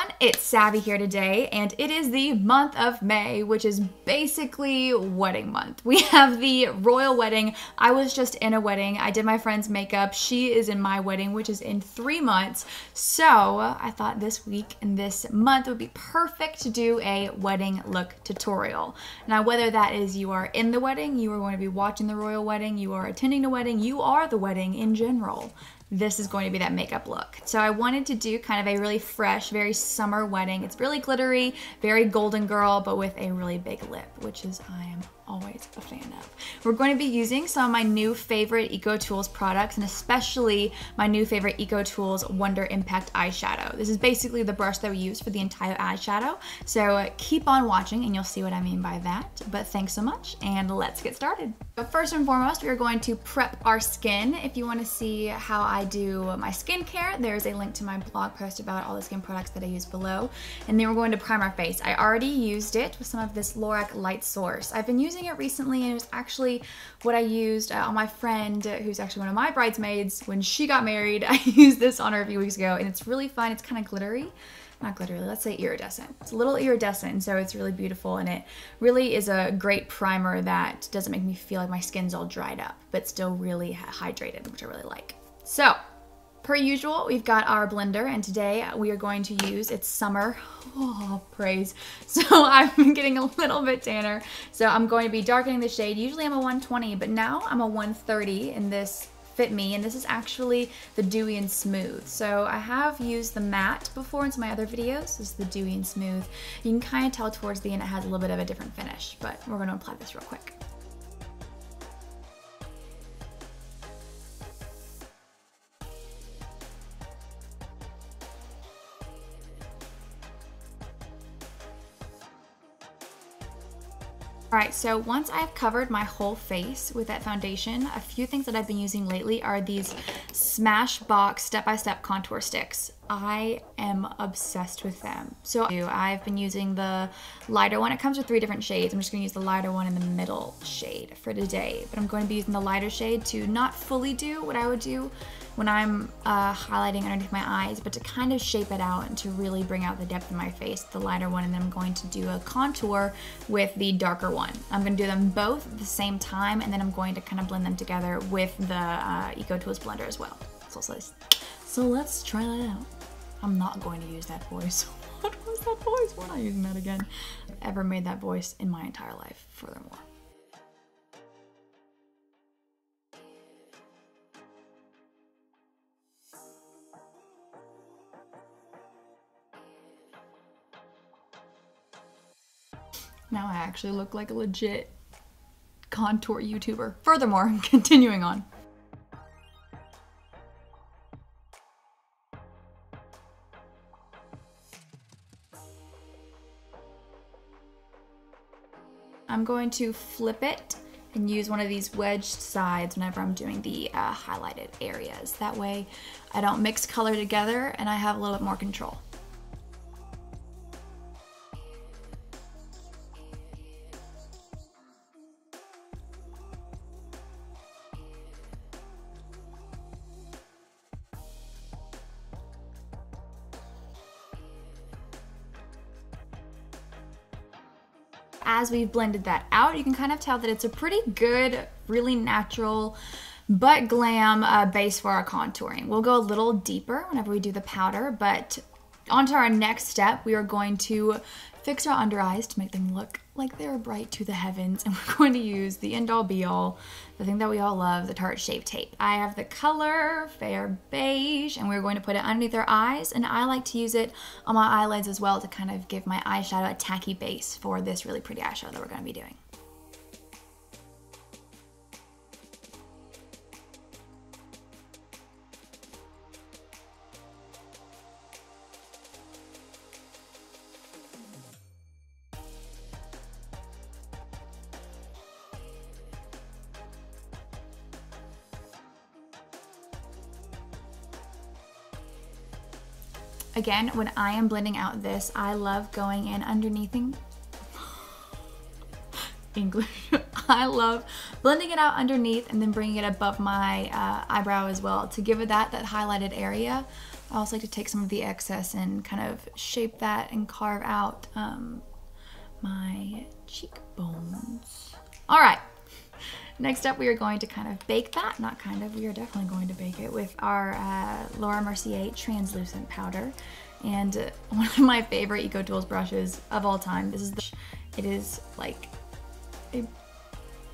everyone, it's Savvy here today, and it is the month of May, which is basically wedding month. We have the royal wedding. I was just in a wedding. I did my friend's makeup. She is in my wedding, which is in 3 months. So I thought this week and this month would be perfect to do a wedding look tutorial. Now, whether that is you are in the wedding, you are going to be watching the royal wedding, you are attending the wedding, you are the wedding in general, this is going to be that makeup look. So I wanted to do kind of a really fresh, very summer wedding. It's really glittery, very golden girl, but with a really big lip, which is I am always a fan of. We're going to be using some of my new favorite Ecotools products, and especially my new favorite Ecotools Wonder Impact Eyeshadow. This is basically the brush that we use for the entire eyeshadow. So keep on watching and you'll see what I mean by that. But thanks so much, and let's get started. But first and foremost, we are going to prep our skin. If you want to see how I do my skincare, there's a link to my blog post about all the skin products that I use below. And then we're going to prime our face. I already used it with some of this Lorac Light Source. I've been using it recently, and it was actually what I used on my friend who's actually one of my bridesmaids when she got married. I used this on her a few weeks ago, and it's really fun. It's kind of glittery. Not glittery, let's say iridescent. It's a little iridescent, so it's really beautiful, and it really is a great primer that doesn't make me feel like my skin's all dried up, but still really hydrated, which I really like. So, per usual, we've got our blender, and today we are going to use, it's summer, oh, praise. So I've been getting a little bit tanner, so I'm going to be darkening the shade. Usually I'm a 120, but now I'm a 130 in this Fit Me, and this is actually the Dewy and Smooth. So I have used the matte before in some of my other videos. This is the Dewy and Smooth. You can kind of tell towards the end it has a little bit of a different finish, but we're going to apply this real quick. Alright, so once I've covered my whole face with that foundation, a few things that I've been using lately are these Smashbox step-by-step contour sticks. I am obsessed with them. So I've been using the lighter one. It comes with 3 different shades. I'm just going to use the lighter one in the middle shade for today. But I'm going to be using the lighter shade to not fully do what I would do when I'm highlighting underneath my eyes, but to kind of shape it out and to really bring out the depth of my face, the lighter one, and then I'm going to do a contour with the darker one. I'm going to do them both at the same time, and then I'm going to kind of blend them together with the Ecotools blender as well. So let's try that out. I'm not going to use that voice. What was that voice? We're not using that again. I've ever made that voice in my entire life, furthermore. Now I actually look like a legit contour YouTuber. Furthermore, continuing on. I'm going to flip it and use one of these wedged sides whenever I'm doing the highlighted areas. That way I don't mix color together and I have a little bit more control. As we've blended that out, you can kind of tell that it's a pretty good, really natural, but glam base for our contouring. We'll go a little deeper whenever we do the powder, but on to our next step, we are going to fix our under eyes to make them look like they're bright to the heavens, and we're going to use the end-all be-all, the thing that we all love, the Tarte Shape Tape. I have the color Fair Beige, and we're going to put it underneath our eyes, and I like to use it on my eyelids as well to kind of give my eyeshadow a tacky base for this really pretty eyeshadow that we're going to be doing. Again, when I am blending out this, I love going in underneathing English. I love blending it out underneath and then bringing it above my eyebrow as well to give it that highlighted area. I also like to take some of the excess and kind of shape that and carve out my cheekbones. All right. Next up, we are going to kind of bake that. Not kind of, we are definitely going to bake it with our Laura Mercier translucent powder. And one of my favorite Ecotools brushes of all time. It is like a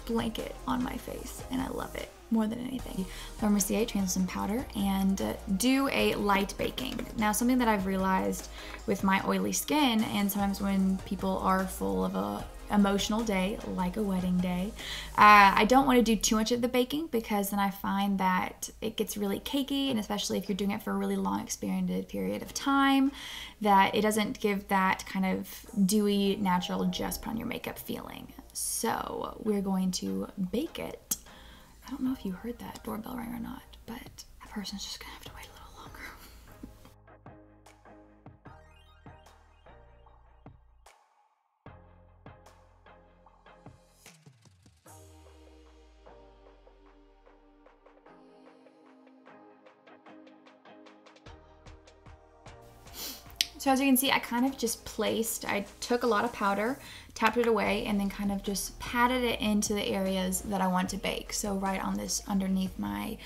blanket on my face, and I love it more than anything. Laura Mercier translucent powder, and do a light baking. Now, something that I've realized with my oily skin, and sometimes when people are full of a emotional day, like a wedding day, I don't want to do too much of the baking, because then I find that it gets really cakey, and especially if you're doing it for a really long extended period of time, that it doesn't give that kind of dewy, natural, just put on your makeup feeling. So we're going to bake it. I don't know if you heard that doorbell ring or not, but that person's just gonna have to wait a little longer. So as you can see, I kind of just I took a lot of powder, tapped it away, and then kind of just patted it into the areas that I want to bake. So right on this, underneath my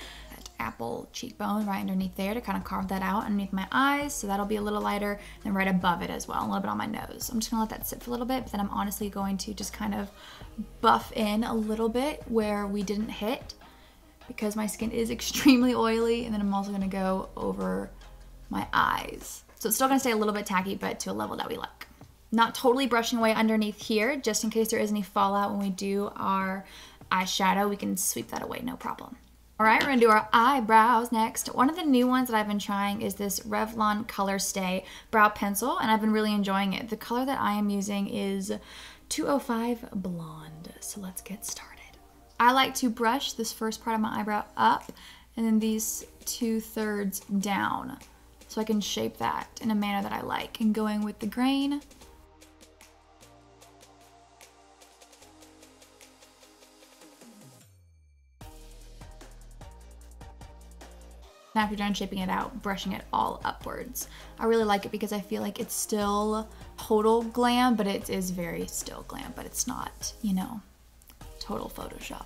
apple cheekbone, right underneath there, to kind of carve that out underneath my eyes. So that'll be a little lighter, and right above it as well, a little bit on my nose. I'm just gonna let that sit for a little bit, but then I'm honestly going to just kind of buff in a little bit where we didn't hit, because my skin is extremely oily. And then I'm also gonna go over my eyes. So it's still gonna stay a little bit tacky, but to a level that we like. Not totally brushing away underneath here, just in case there is any fallout when we do our eyeshadow, we can sweep that away, no problem. All right, we're gonna do our eyebrows next. One of the new ones that I've been trying is this Revlon Color Stay brow pencil, and I've been really enjoying it. The color that I am using is 205 Blonde, so let's get started. I like to brush this first part of my eyebrow up, and then these 2/3 down, so I can shape that in a manner that I like. And going with the grain. Now after you're done shaping it out, brushing it all upwards. I really like it because I feel like it's still total glam, but it is very still glam, but it's not, you know, total Photoshop.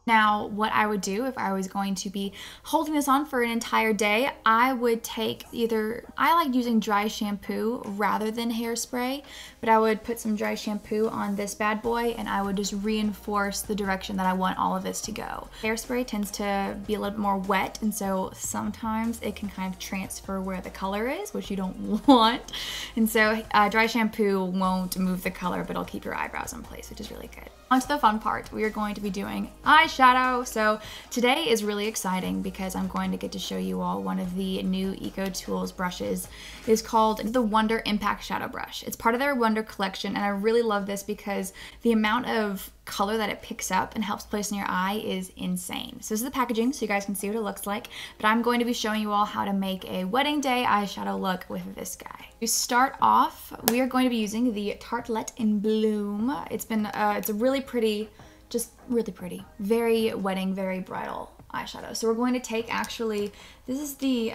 Now, what I would do if I was going to be holding this on for an entire day, I would take I like using dry shampoo rather than hairspray, but I would put some dry shampoo on this bad boy, and I would just reinforce the direction that I want all of this to go. Hairspray tends to be a little bit more wet, and so sometimes it can kind of transfer where the color is, which you don't want. And so dry shampoo won't move the color, but it'll keep your eyebrows in place, which is really good. On to the fun part. We are going to be doing eyeshadow. So today is really exciting because I'm going to get to show you all one of the new Ecotools brushes. It is called the Wonder Impact Shadow Brush. It's part of their Wonder collection, and I really love this because the amount of color that it picks up and helps place in your eye is insane. So this is the packaging, so you guys can see what it looks like, but I'm going to be showing you all how to make a wedding day eyeshadow look with this guy. To start off, we are going to be using the Tarte in Bloom. It's a really pretty, just really pretty, very wedding, very bridal eyeshadow. So we're going to take, actually, this is the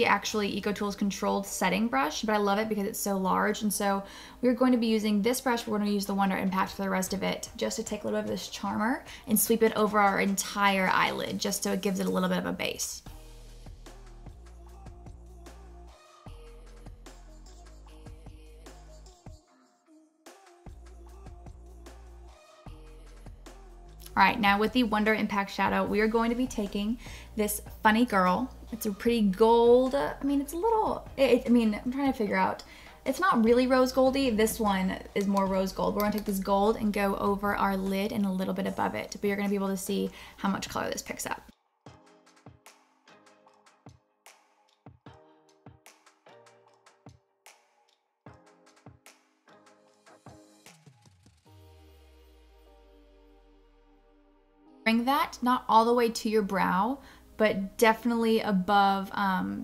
actually Ecotools controlled setting brush, but I love it because it's so large. And so we're going to be using this brush. We're going to use the Wonder Impact for the rest of it, just to take a little bit of this charmer and sweep it over our entire eyelid, just so it gives it a little bit of a base. All right, now with the Wonder Impact Shadow, we are going to be taking this Funny Girl. It's a pretty gold, I mean, it's a little, I mean, I'm trying to figure out, it's not really rose goldy. This one is more rose gold. We're gonna take this gold and go over our lid and a little bit above it, but you're gonna be able to see how much color this picks up. Bring that not all the way to your brow, but definitely above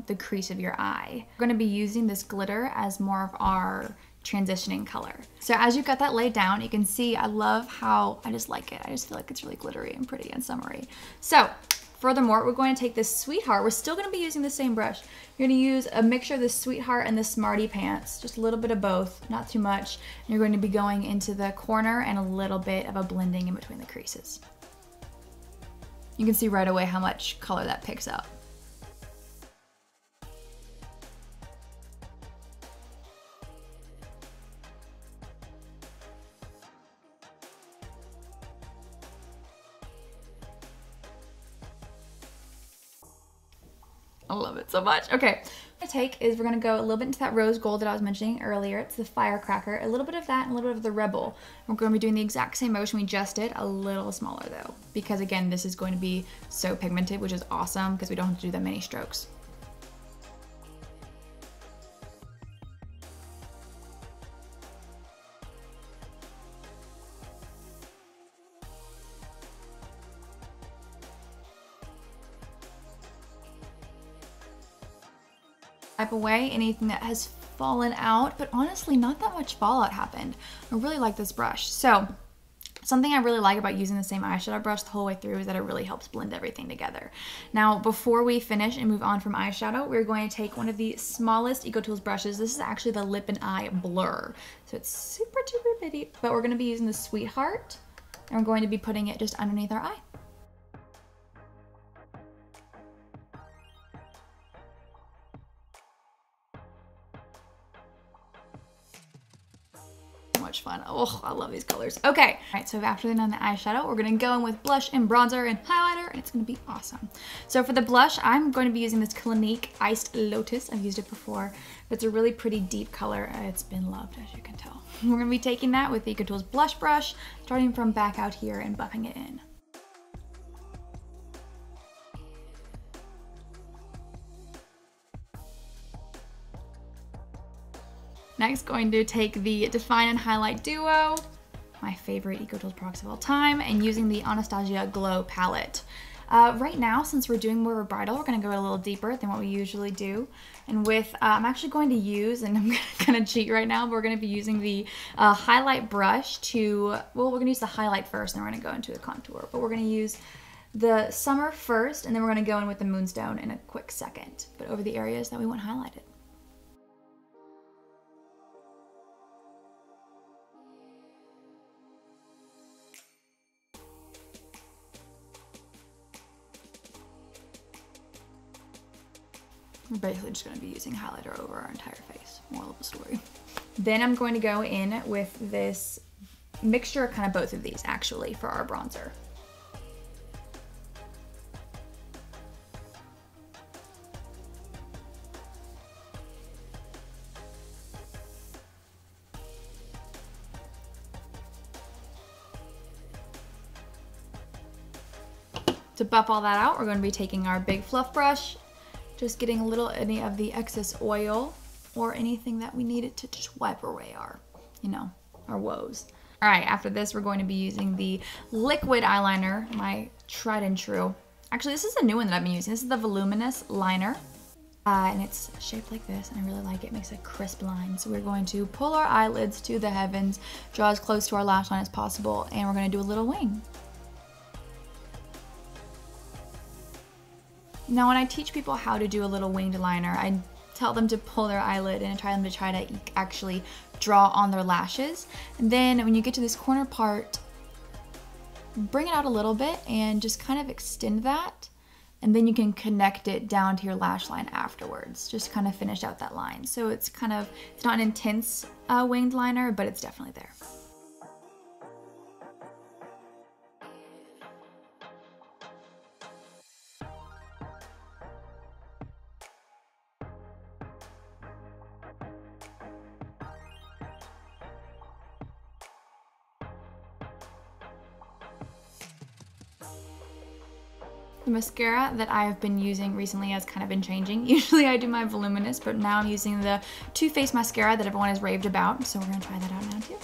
the crease of your eye. We're gonna be using this glitter as more of our transitioning color. So as you've got that laid down, you can see I love how, I just like it. I just feel like it's really glittery and pretty and summery. So furthermore, we're going to take this Sweetheart. We're still gonna be using the same brush. You're gonna use a mixture of the Sweetheart and the Smarty Pants, just a little bit of both, not too much. And you're going to be going into the corner and a little bit of a blending in between the creases. You can see right away how much color that picks up. I love it so much. Okay, what we're gonna go a little bit into that rose gold that I was mentioning earlier. It's the Firecracker, a little bit of that and a little bit of the Rebel. We're gonna be doing the exact same motion we just did, a little smaller though, because again, this is going to be so pigmented, which is awesome because we don't have to do that many strokes. Wipe away anything that has fallen out, but honestly not that much fallout happened. I really like this brush. So something I really like about using the same eyeshadow brush the whole way through is that it really helps blend everything together. Now before we finish and move on from eyeshadow, we're going to take one of the smallest Ecotools brushes. This is actually the Lip and Eye Blur, so it's super duper bitty, but we're going to be using the Sweetheart and we're going to be putting it just underneath our eye. Much fun. Oh, I love these colors. Okay, all right, so after we've done the eyeshadow, we're gonna go in with blush and bronzer and highlighter, and it's gonna be awesome. So for the blush, I'm going to be using this Clinique Iced Lotus. I've used it before. It's a really pretty deep color. It's been loved, as you can tell. We're gonna be taking that with the Ecotools blush brush, starting from back out here and buffing it in. Next, going to take the Define and Highlight Duo, my favorite Ecotools products of all time, and using the Anastasia Glow palette. Right now, since we're doing more of a bridal, we're gonna go a little deeper than what we usually do. And with, I'm actually going to use, and I'm gonna cheat right now, but we're gonna be using the highlight brush to, well, we're gonna use the highlight first, and then we're gonna go into the contour. But we're gonna use the Summer first, and then we're gonna go in with the Moonstone in a quick second, but over the areas that we want highlighted. We're basically just going to be using highlighter over our entire face. Moral of the story. Then I'm going to go in with this mixture, kind of both of these actually, for our bronzer. To buff all that out, we're going to be taking our big fluff brush, just getting a little any of the excess oil or anything that we needed to just wipe away our, you know, our woes. All right, after this, we're going to be using the liquid eyeliner, my tried and true. Actually, this is a new one that I've been using. This is the Voluminous Liner. And it's shaped like this, and I really like it. It makes a crisp line. So we're going to pull our eyelids to the heavens, draw as close to our lash line as possible, and we're gonna do a little wing. Now, when I teach people how to do a little winged liner, I tell them to pull their eyelid and try to actually draw on their lashes. And then when you get to this corner part, bring it out a little bit and just kind of extend that. And then you can connect it down to your lash line afterwards. Just kind of finish out that line. So it's not an intense winged liner, but it's definitely there. The mascara that I have been using recently has kind of been changing. Usually I do my Voluminous, but now I'm using the Too Faced mascara that everyone has raved about. So we're gonna try that out now too.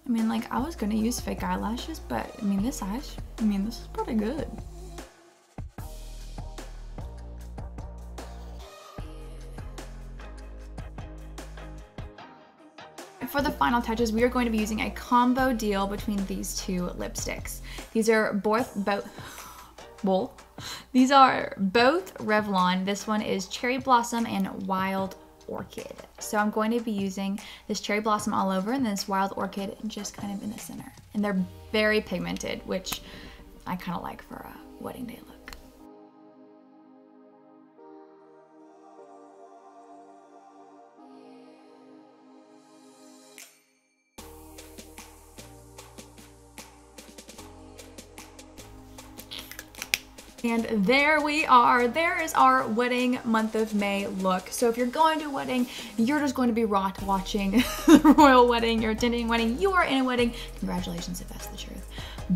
I mean, like, I was gonna use fake eyelashes, but I mean, this is pretty good. For the final touches, we are going to be using a combo deal between these two lipsticks. These are both Revlon. This one is Cherry Blossom and Wild Orchid. So I'm going to be using this Cherry Blossom all over and this Wild Orchid just kind of in the center. And they're very pigmented, which I kind of like for a wedding day look. And there we are. There is our wedding month of May look. So if you're going to a wedding, you're just going to be watching the royal wedding, you're attending a wedding, you are in a wedding. Congratulations if that's the truth.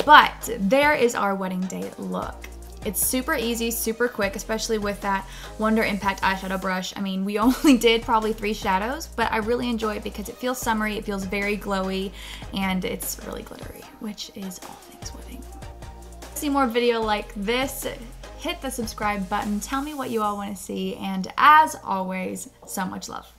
But there is our wedding day look. It's super easy, super quick, especially with that Wonder Impact eyeshadow brush. I mean, we only did probably 3 shadows, but I really enjoy it because it feels summery, it feels very glowy, and it's really glittery, which is all things wedding. See more video like this, hit the subscribe button, tell me what you all want to see, and as always, so much love.